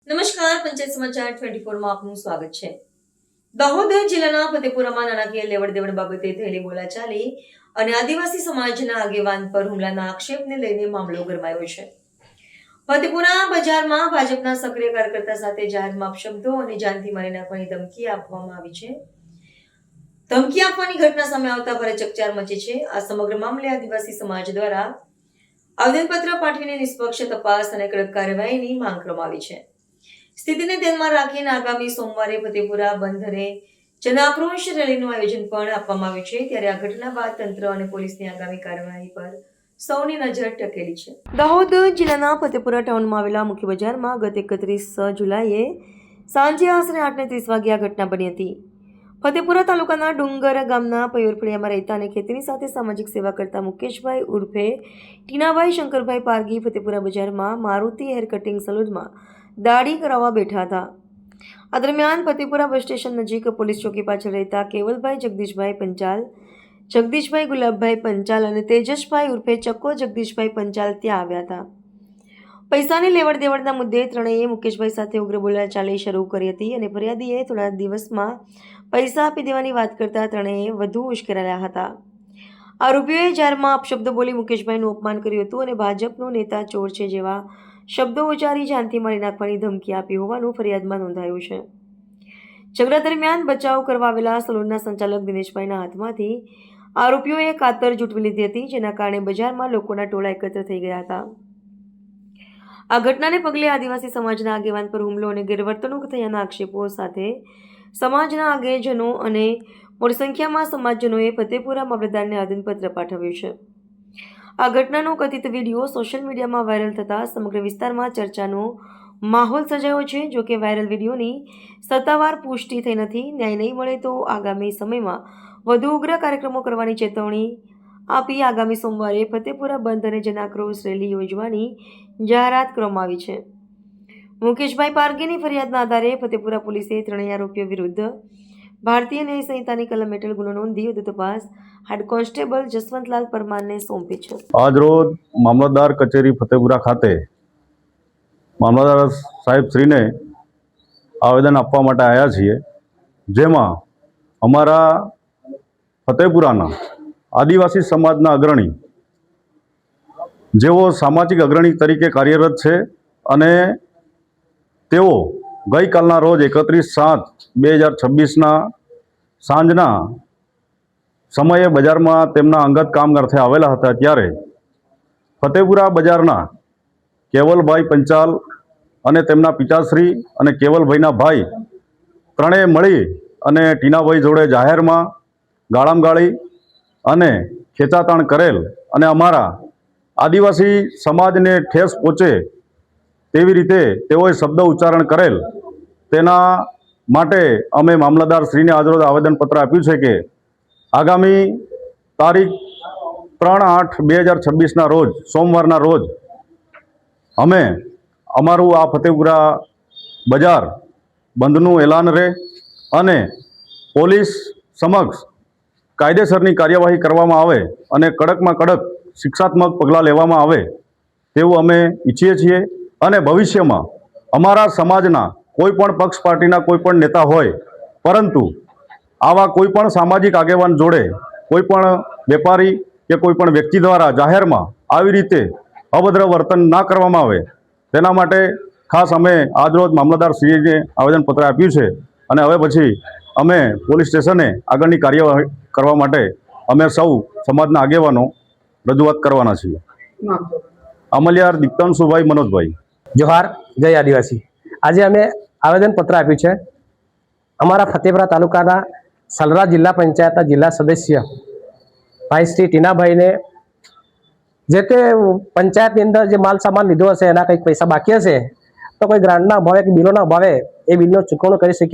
નમસ્કાર, પંચાયત સમાચાર 24 માં આપનું સ્વાગત છે। દાહોદ જિલ્લાના ફતેપુરામાં નાણાકીય લેવડ-દેવડ બાબતે થયેલી બોલાચાલી અને આદિવાસી સમાજના આગેવાન પર હુમલાના આક્ષેપને લઈને મામલો ગરમાયો છે। ફતેપુરા બજારમાં ભાજપના સક્રિય કાર્યકર્તા સાથે જાહેરમાં અપશબ્દો અને જાનથી મારી નાખવાની ધમકી આપવામાં આવી છે। ધમકી આપવાની ઘટના સામે આવતા ભારે ચકચાર મચી છે। આ સમગ્ર મામલે આદિવાસી સમાજ દ્વારા આવેદનપત્ર પાઠવીને નિષ્પક્ષ તપાસ અને કડક કાર્યવાહીની માંગ કરવામાં આવી છે। સ્થિતિને ધ્યાનમાં રાખીને આગામી સોમવારે ફતેપુરા બંધ અને જનાક્રોશ રેલીનું આયોજન પણ આપવામાં આવ્યું છે। ત્યારે આ ઘટના બાદ તંત્ર અને પોલીસની આગામી કાર્યવાહી પર સૌની નજર ટકેલી છે। દાહોદ જિલ્લાના ફતેપુરા ટાઉનમાં આવેલા મુખ્ય બજારમાં ગત 31 જુલાઈએ સાંજે આશરે 8:30 વાગે આ ઘટના બની હતી। ફતેપુરા તાલુકાના ડુંગર ગામના પયોરફળિયામાં રહેતા અને ખેતીની સાથે સામાજિક સેવા કરતા મુકેશભાઈ ઉર્ફે ટીનાભાઈ શંકરભાઈ પારગી ફતેપુરા બજારમાં મારુતિ હેર કટિંગ સલૂનમાં દાઢી કરાવવા બેઠા હતા। આ દરમિયાન ફતેપુરા બસ સ્ટેશન નજીક પોલીસ ચોકી પાછળ રહેતા કેવલભાઈ જગદીશભાઈ પંચાલ, જગદીશભાઈ ગુલાબભાઈ પંચાલ અને તેજસભાઈ ઉર્ફે ચક્કો જગદીશભાઈ પંચાલ ત્યાં આવ્યા હતા। પૈસાની લેવડ દેવડના મુદ્દે ત્રણેય મુકેશભાઈ સાથે ઉગ્ર બોલાચાલી શરૂ કરી હતી અને ફરિયાદીએ થોડા દિવસમાં પૈસા આપી દેવાની વાત કરતા ત્રણેય વધુ ઉશ્કેરાયા હતા। આરોપીઓએ જાહેરમાં અપશબ્દો બોલી મુકેશભાઈનું અપમાન કર્યું હતું અને ભાજપનો નેતા ચોર છે જેવા શબ્દો ઉચ્ચારી જાનથી મારી નાખવાની ધમકી આપી હોવાનું ફરિયાદમાં નોંધાયું છે। ઝઘડા દરમિયાન બચાવ કરવા આવેલા સલૂનના સંચાલક દિનેશભાઈના હાથમાંથી આરોપીઓએ કાતર ઝૂંટવી લીધી હતી, જેના કારણે બજારમાં લોકોના ટોળા એકત્ર થઈ ગયા હતા। આ ઘટનાને પગલે આદિવાસી સમાજના આગેવાન પર હુમલો અને ગેરવર્તણૂક થયાના આક્ષેપો સાથે સમાજના આગેવાનો અને મોટી સંખ્યામાં સમાજજનોએ ફતેપુરા મામલતદારને આવેદનપત્ર પાઠવ્યું છે। આ ઘટનાનો કથિત વિડીયો સોશિયલ મીડિયામાં વાયરલ થતાં સમગ્ર વિસ્તારમાં ચર્ચાનો માહોલ સર્જાયો છે। જો કે વાયરલ વિડીયોની સત્તાવાર પુષ્ટિ થઈ નથી। ન્યાય નહીં મળે તો આગામી સમયમાં વધુ ઉગ્ર કાર્યક્રમો કરવાની ચેતવણી આપી આગામી સોમવારે ફતેપુરા બંધ અને જનાક્રોશ રેલી યોજવાની જાહેરાત કરવામાં આવી છે। મુકેશભાઈ પારગીની ફરિયાદના આધારે ફતેપુરા પોલીસે ત્રણેય આરોપીઓ વિરુદ્ધ ભારતીય ન્યાય સંહિતાની કલમ હેઠળ ગુનો નોંધી વધુ તપાસ હેડ કોન્સ્ટેબલ જસવંતલાલ પરમારને સોંપી છે। આજરોજ મામલતદાર કચેરી ફતેપુરા ખાતે મામલતદાર સાહેબ શ્રીને આવેદન આપવા માટે આવ્યા છીએ, જેમાં અમારા ફતેપુરાના આદિવાસી સમાજના અગ્રણી જેઓ સામાજિક અગ્રણી તરીકે કાર્યરત છે અને તેઓ ગઈકાલના રોજ 31/7/2026ના સાંજના સમયે બજારમાં તેમના અંગત કામ અર્થે આવેલા હતા। ત્યારે ફતેપુરા બજારના કેવલભાઈ પંચાલ અને તેમના પિતાશ્રી અને કેવલભાઈના ભાઈ ત્રણેય મળી અને ટીનાભાઈ જોડે જાહેરમાં ગાળામગાળી અને ખેંચાતાણ કરેલ અને અમારા આદિવાસી સમાજને ઠેસ પહોંચે તેવી રીતે તેઓએ શબ્દ ઉચ્ચારણ કરેલ। તેના માટે અમે મામલતદાર શ્રીને આજરોજ આવેદનપત્ર આપ્યું છે કે આગામી તારીખ 3/8/2026ના રોજ સોમવારના રોજ અમે અમારું આ ફતેપુરા બજાર બંધનું એલાન રહે અને પોલીસ સમક્ષ કાયદેસરની કાર્યવાહી કરવામાં આવે અને કડકમાં કડક શિક્ષાત્મક પગલાં લેવામાં આવે તેવું અમે ઈચ્છીએ છીએ। અને ભવિષ્યમાં અમારા સમાજના કોઈપણ પક્ષ પાર્ટીના કોઈપણ નેતા હોય, પરંતુ આવા કોઈપણ સામાજિક આગેવાન જોડે કોઈપણ વેપારી કે કોઈપણ વ્યક્તિ દ્વારા જાહેરમાં આવી રીતે અભદ્ર વર્તન ના કરવામાં આવે તેના માટે ખાસ અમે આજરોજ મામલતદાર શ્રીને આવેદનપત્ર આપ્યું છે અને હવે પછી અમે પોલીસ સ્ટેશને આગળની કાર્યવાહી કરવા માટે અમે સૌ સમાજના આગેવાનો રજૂઆત કરવાના છીએ। અમલિયાર દીપ્તાંશુભાઈ મનોજભાઈ। જોહાર, જય આદિવાસી। આજે અમે આવેદનપત્ર આપ્યું છે અમારા ફતેપુરા તાલુકાના સલરા જિલ્લા પંચાયતના જિલ્લા સદસ્ય ભાઈ શ્રી ટીનાભાઈને જે તે પંચાયતની અંદર જે માલ સામાન લીધો હશે એના કંઈક પૈસા બાકી હશે તો કોઈ ગ્રાન્ટના અભાવે કે બિલોના અભાવે એ બિલનો ચૂકવણું કરી શક્યા